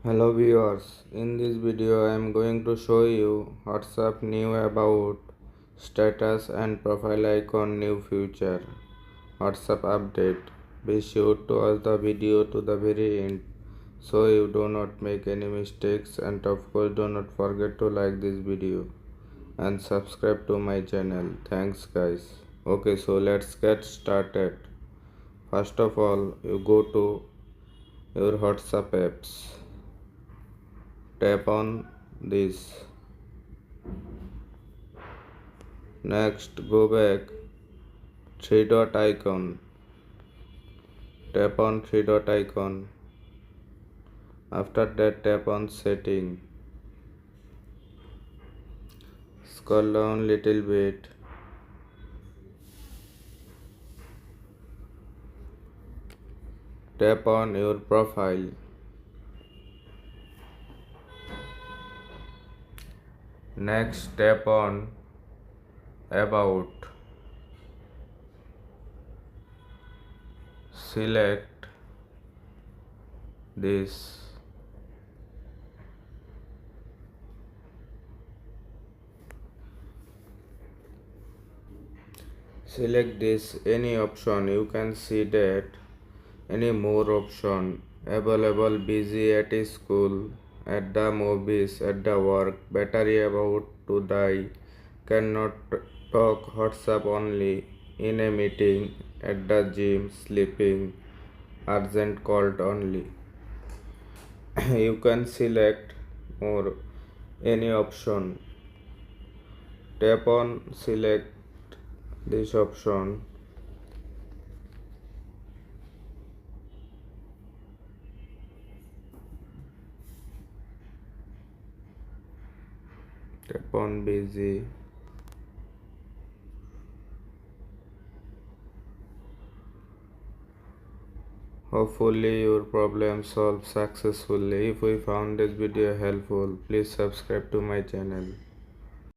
Hello viewers, in this video I am going to show you WhatsApp new about status and profile icon new feature WhatsApp update. Be sure to watch the video to the very end so you do not make any mistakes, and of course do not forget to like this video and subscribe to my channel. Thanks guys. Okay, so let's get started. First of all, you go to your WhatsApp apps. Tap on this. Next, go back. Three dot icon. Tap on three dot icon. After that, tap on setting. Scroll down little bit. Tap on your profile. Next, tap on about. Select this. Select this any option. You can see that any more option available. Busy at school, at the movies, at the work, battery about to die, cannot talk, WhatsApp only, in a meeting, at the gym, sleeping, urgent called only. You can select more any option. Tap on select this option. Tap on busy. Hopefully your problem solved successfully. If you found this video helpful, please subscribe to my channel.